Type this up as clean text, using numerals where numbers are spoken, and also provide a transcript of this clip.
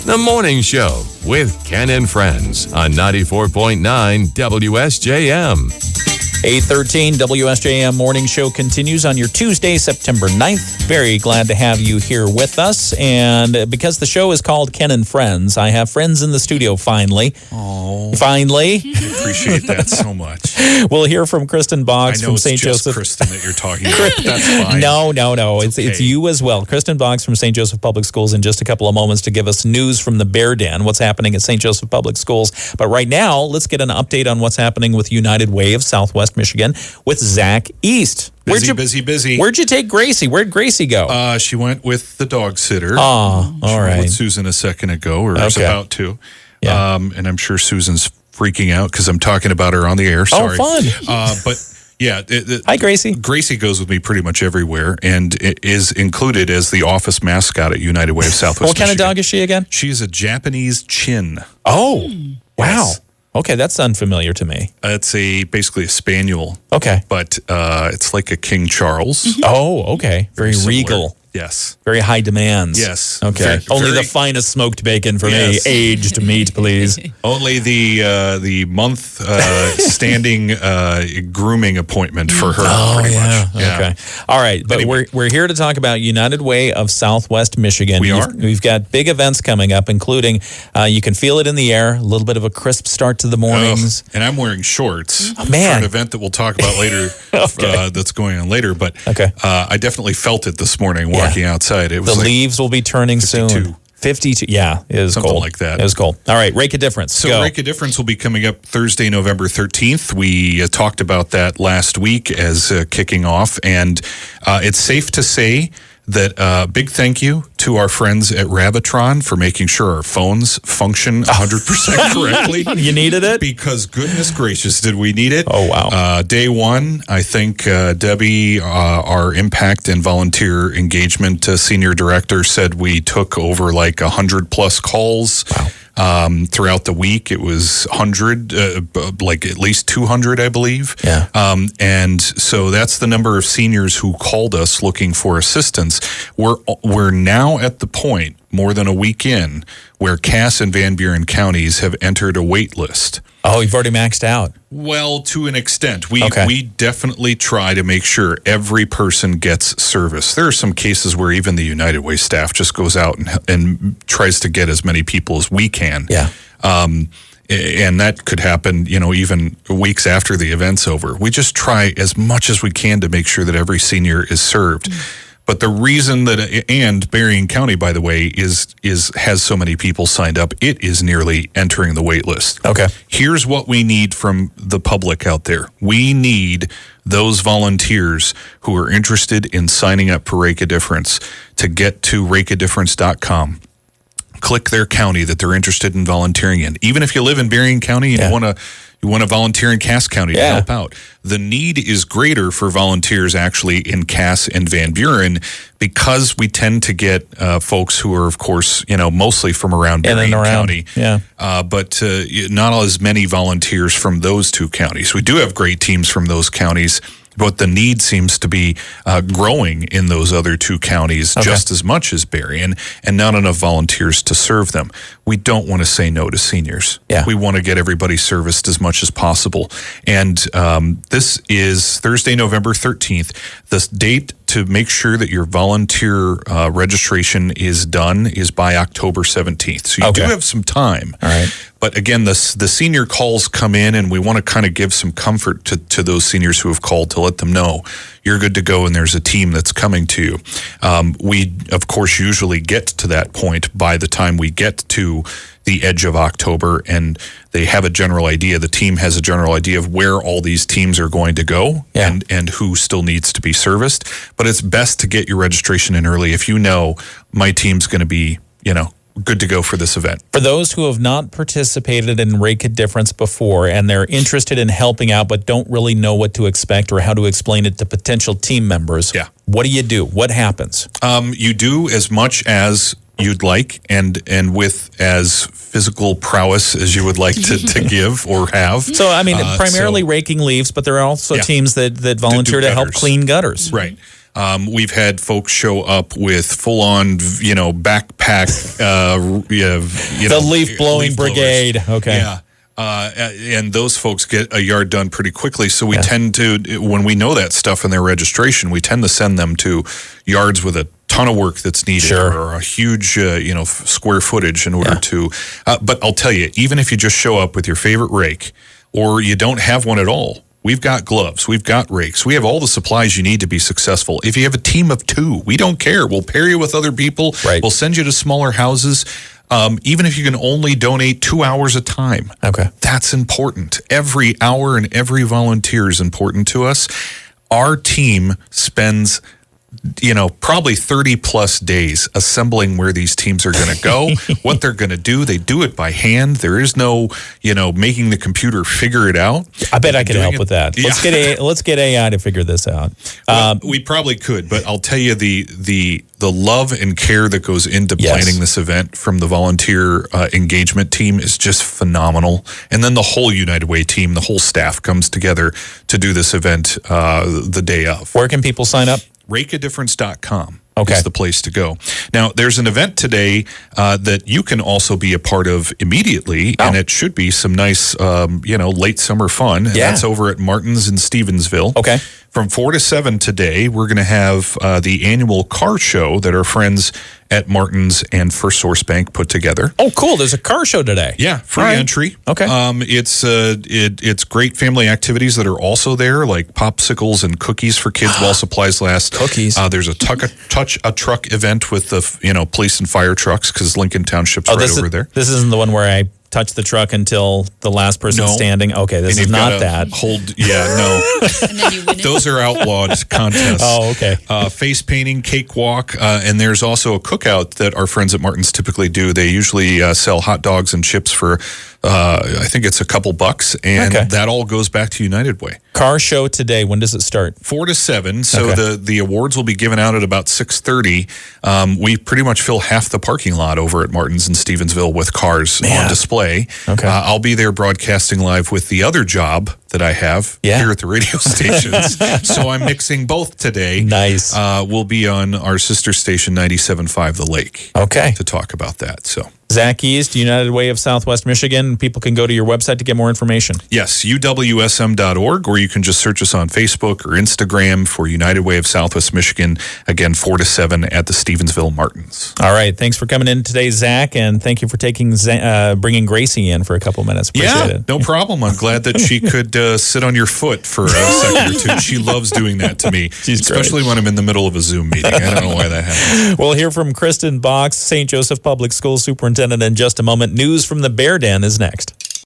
The Morning Show with Ken and Friends on 94.9 WSJM. 8:13 WSJM Morning Show continues on your Tuesday, September 9th. Very glad to have you here with us. And because the show is called Ken and Friends, I have friends in the studio finally. Oh, finally. I appreciate that so much. We'll hear from Kristen Boggs from St. Joseph. Kristen that you're talking about. That's fine. No. It's you as well. Kristen Boggs from St. Joseph Public Schools in just a couple of moments to give us news from the Bear Den, what's happening at St. Joseph Public Schools. But right now, let's get an update on what's happening with United Way of Southwest Michigan with Zach East. Busy. Where'd you take Gracie? Where'd Gracie go? She went with the dog sitter. Oh, all right. With Susan a second ago, or was about to. Yeah. And I'm sure Susan's freaking out because I'm talking about her on the air. Sorry. Oh, fun. But yeah. Hi, Gracie. Gracie goes with me pretty much everywhere and is included as the office mascot at United Way of Southwest What kind of Michigan. dog is she again? She's a Japanese chin. Oh, wow. Yes. Okay, that's unfamiliar to me. It's basically a spaniel. Okay. But it's like a King Charles. Oh, okay. Very Similar. Regal. Yes. Very high demands. Yes. Okay. Only the finest smoked bacon for me. Aged meat, please. Only the month standing grooming appointment for her. Oh, pretty yeah. much. Yeah. Okay. All right. But Anyway. we're here to talk about United Way of Southwest Michigan. We are. We've got big events coming up, including you can feel it in the air, a little bit of a crisp start to the mornings. And I'm wearing shorts for man. an event that we'll talk about later. That's going on later. But I definitely felt it this morning walking outside. It was the leaves will be turning 52. soon. 52. Yeah, it was Something cold. like that. It was cold. All right, Rake a Difference. So Go. Rake a Difference will be coming up Thursday, November 13th. We talked about that last week as kicking off. And it's safe to say that big thank you to our friends at Rabbitron for making sure our phones function 100% correctly. You needed it? Because goodness gracious, did we need it? Oh, wow. Day one, I think Debbie, our impact and volunteer engagement senior director, said we took over like 100 plus calls. Wow. Throughout the week, it was 100, like at least 200, I believe. Yeah. And so that's the number of seniors who called us looking for assistance. We're now at the point, more than a week in, where Cass and Van Buren counties have entered a wait list. Oh, you've already maxed out. Well, to an extent. We definitely try to make sure every person gets service. There are some cases where even the United Way staff just goes out and tries to get as many people as we can. Yeah. And that could happen, even weeks after the event's over. We just try as much as we can to make sure that every senior is served. But the reason that, and Berrien County, by the way, has so many people signed up, it is nearly entering the wait list. Okay. Here's what we need from the public out there. We need those volunteers who are interested in signing up for Rake a Difference to get to rakeadifference.com. Click their county that they're interested in volunteering in. Even if you live in Berrien County and you want to volunteer in Cass County to help out. The need is greater for volunteers actually in Cass and Van Buren because we tend to get folks who are, of course, mostly from around Berrien County. Yeah. But not as many volunteers from those two counties. We do have great teams from those counties, but the need seems to be growing in those other two counties just as much as Berrien, and not enough volunteers to serve them. We don't want to say no to seniors. Yeah. We want to get everybody serviced as much as possible. And this is Thursday, November 13th. The date to make sure that your volunteer registration is done is by October 17th. So you do have some time. All right. But again, the senior calls come in, and we want to kind of give some comfort to those seniors who have called to let them know you're good to go and there's a team that's coming to you. We, of course, usually get to that point by the time we get to the edge of October, and they have a general idea. The team has a general idea of where all these teams are going to go and who still needs to be serviced. But it's best to get your registration in early if you know my team's going to be, good to go for this event. For those who have not participated in Rake a Difference before and they're interested in helping out but don't really know what to expect or how to explain it to potential team members, what do? What happens? You do as much as you'd like and with as physical prowess as you would like to give or have. So, primarily raking leaves, but there are also teams that volunteer to help clean gutters. Right. We've had folks show up with full-on, backpack. The leaf blowing brigade. Okay. Yeah. And those folks get a yard done pretty quickly. So we tend to, when we know that stuff in their registration, we tend to send them to yards with a ton of work that's needed or a huge, square footage in order to. But I'll tell you, even if you just show up with your favorite rake or you don't have one at all, we've got gloves, we've got rakes, we have all the supplies you need to be successful. If you have a team of 2, we don't care. We'll pair you with other people. Right. We'll send you to smaller houses. Even if you can only donate 2 hours a time. Okay. That's important. Every hour and every volunteer is important to us. Our team spends, probably 30 plus days assembling where these teams are going to go, what they're going to do. They do it by hand. There is no, making the computer figure it out. I bet I could help with that. Yeah. Let's get AI to figure this out. Well, we probably could, but I'll tell you the love and care that goes into planning this event from the volunteer engagement team is just phenomenal. And then the whole United Way team, the whole staff comes together to do this event the day of. Where can people sign up? rakeadifference.com is the place to go. Now, there's an event today that you can also be a part of immediately, and it should be some nice, late summer fun. And that's over at Martin's in Stevensville. Okay. From 4 to 7 today, we're going to have the annual car show that our friends at Martin's and First Source Bank put together. Oh, cool. There's a car show today. Yeah, free entry. Okay. It's great family activities that are also there, like popsicles and cookies for kids while supplies last. Cookies. There's a touch a truck event with the police and fire trucks because Lincoln Township's over there. This isn't the one where I touch the truck until the last person standing. Okay, this is not that. And then you win those are outlawed contests. Oh, okay. Face painting, cakewalk, and there's also a cookout that our friends at Martin's typically do. They usually sell hot dogs and chips for, I think it's a couple bucks, and that all goes back to United Way. Car show today. When does it start? 4 to 7. So the awards will be given out at about 6:30. We pretty much fill half the parking lot over at Martin's in Stevensville with cars on display. Okay. I'll be there broadcasting live with the other job that I have here at the radio stations. So I'm mixing both today. Nice. We'll be on our sister station 97.5 The Lake. Okay. To talk about that. So Zach East, United Way of Southwest Michigan. People can go to your website to get more information. Yes, uwsm.org, or you can just search us on Facebook or Instagram for United Way of Southwest Michigan. Again, 4 to 7 at the Stevensville Martins. All right. Thanks for coming in today, Zach, and thank you for bringing Gracie in for a couple minutes. Appreciate it. No problem. I'm glad that she could sit on your foot for a second or two. She loves doing that to me, especially when I'm in the middle of a Zoom meeting. I don't know why that happens. We'll hear from Kristen Box, St. Joseph Public Schools Superintendent, in just a moment. News from the Bear Den is next.